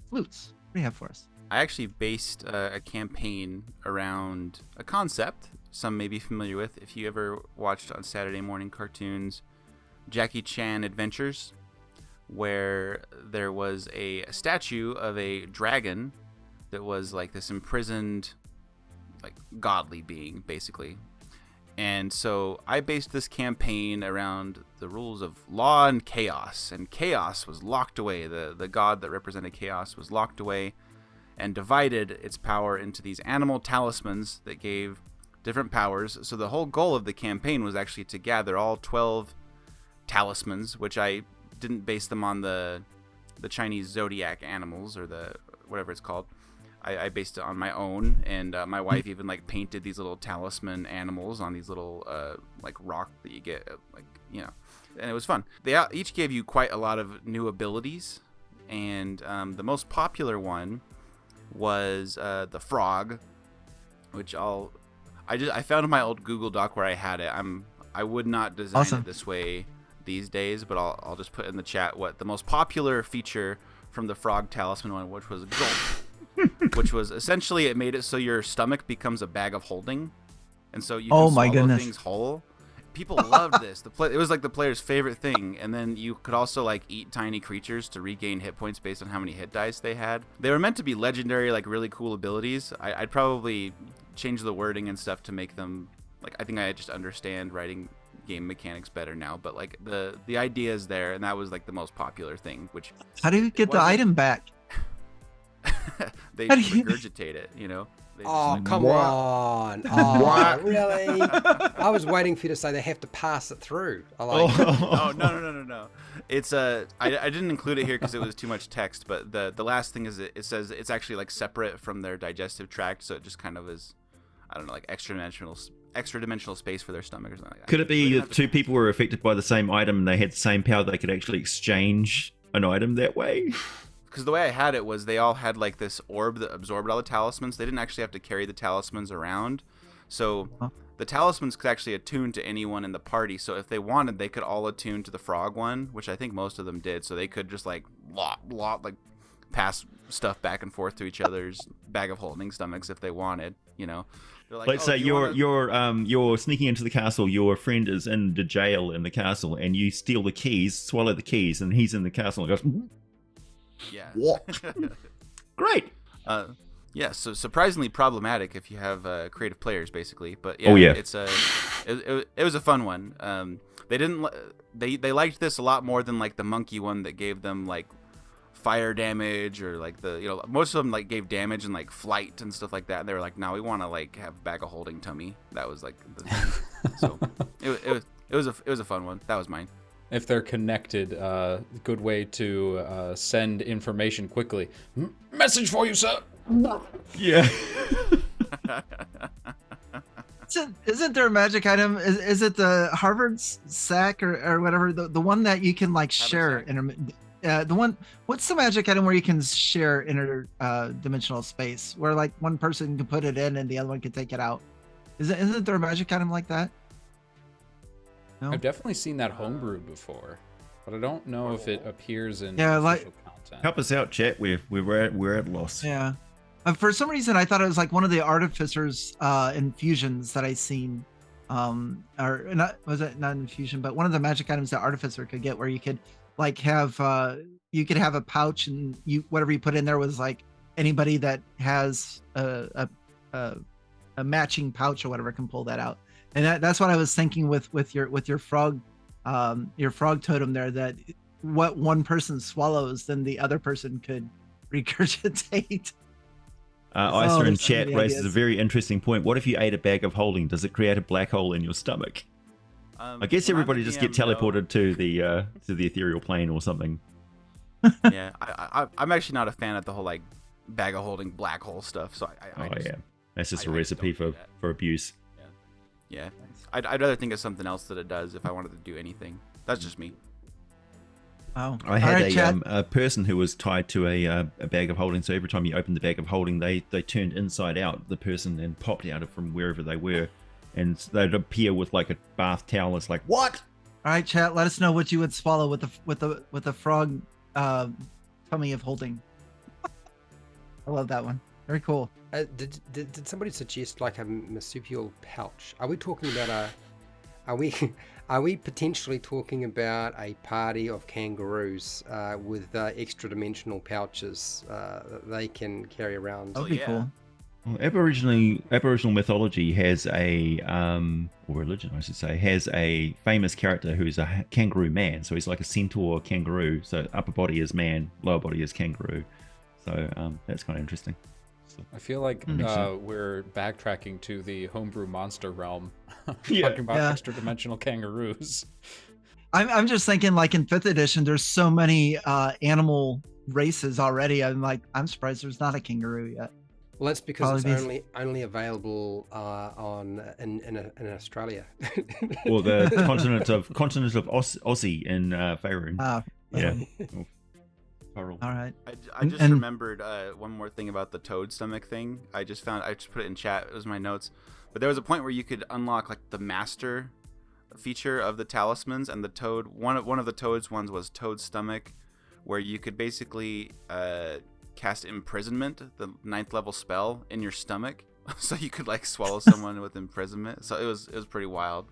Flutes, what do you have for us? I actually based a campaign around a concept some may be familiar with. If you ever watched on Saturday morning cartoons, Jackie Chan Adventures, where there was a statue of a dragon that was like this imprisoned, like godly being, basically. And so I based this campaign around the rules of law and chaos was locked away. The god that represented chaos was locked away and divided its power into these animal talismans that gave different powers. So the whole goal of the campaign was actually to gather all 12 talismans, which I didn't base them on the Chinese zodiac animals or the whatever it's called. I based it on my own, and my wife even like painted these little talisman animals on these little like rock that you get, like, you know, and it was fun. They each gave you quite a lot of new abilities, and the most popular one was the frog, which I found in my old Google Doc where I had it. I would not design it this way these days, but I'll just put in the chat what the most popular feature from the Frog Talisman one, which was gulp. Which was essentially, it made it so your stomach becomes a bag of holding, and so you can swallow things whole. People loved this. It was like the player's favorite thing, and then you could also like eat tiny creatures to regain hit points based on how many hit dice they had. They were meant to be legendary, like really cool abilities. I'd probably change the wording and stuff to make them like, I think I just understand writing game mechanics better now, but like the idea is there, and that was like the most popular thing. Which, how do you get the item back? They regurgitate it, you know. Come on! Oh, really? I was waiting for you to say they have to pass it through. Oh no! It's I didn't include it here because it was too much text. But the last thing is it says it's actually like separate from their digestive tract, so it just kind of is, I don't know, like extra dimensional space for their stomach or something like that. Could it be that two people were affected by the same item and they had the same power, they could actually exchange an item that way? Because the way I had it was they all had like this orb that absorbed all the talismans. They didn't actually have to carry the talismans around. So the talismans could actually attune to anyone in the party. So if they wanted, they could all attune to the frog one, which I think most of them did. So they could just like like pass stuff back and forth to each other's bag of holding stomachs if they wanted, you know. Like, let's say you're sneaking into the castle, your friend is in the jail in the castle, and you steal the keys, swallow the keys, and he's in the castle and goes, yeah. What? Great. Yeah, so surprisingly problematic if you have creative players, basically. But yeah, it's it was a fun one. They liked this a lot more than like the monkey one that gave them like fire damage, or like most of them like gave damage and like flight and stuff like that. And they were like, no, we want to like have bag of holding tummy. That was like the thing. So it was a fun one. That was mine. If they're connected, good way to send information quickly. Message for you, sir. Yeah. Isn't there a magic item? Is it the Harvard sack or whatever? The one that you can like share. The one. What's the magic item where you can share interdimensional space, where like one person can put it in and the other one can take it out? Isn't there a magic item like that? No? I've definitely seen that homebrew before, but I don't know if it appears in official content. Help us out, chat. We're at loss. Yeah. For some reason, I thought it was like one of the artificers infusions that I seen, or was it not infusion, but one of the magic items that artificer could get, where you could like have you could have a pouch, and whatever you put in there was like anybody that has a matching pouch or whatever can pull that out. And that's what I was thinking with your frog totem there, that what one person swallows, then the other person could regurgitate. Isa in chat raises a very interesting point. What if you ate a bag of holding? Does it create a black hole in your stomach? I guess everybody just get teleported to the ethereal plane or something. Yeah, I'm actually not a fan of the whole like bag of holding black hole stuff. So that's just a recipe for abuse. Yeah, I'd rather think of something else that it does if I wanted to do anything. That's just me. Oh, I had a person who was tied to a bag of holding. So every time you opened the bag of holding, they turned inside out, the person, and popped out of from wherever they were, and they'd appear with like a bath towel. It's like, what? All right, chat. Let us know what you would swallow with the frog tummy of holding. I love that one. Very cool. Did somebody suggest like a marsupial pouch? Are we talking about are we potentially talking about a party of kangaroos with extra dimensional pouches that they can carry around? That would be cool. Well, Aboriginal mythology has a, or religion I should say, has a famous character who's a kangaroo man. So he's like a centaur kangaroo. So upper body is man, lower body is kangaroo. So that's kind of interesting. So, I feel like we're backtracking to the homebrew monster realm, talking about Yeah. extra dimensional kangaroos. I'm just thinking, like in 5th edition, there's so many animal races already. I'm surprised there's not a kangaroo yet. Well, that's because Probably it's only available in Australia. or the continent of Aussie in Faerun. Yeah. All right. I just And- remembered one more thing about the toad stomach thing. I just put it in chat. It was my notes. But there was a point where you could unlock like the master feature of the talismans, and the toad one of the toad's ones was toad stomach, where you could basically cast imprisonment, the 9th level spell, in your stomach, so you could like swallow someone with imprisonment. So it was pretty wild.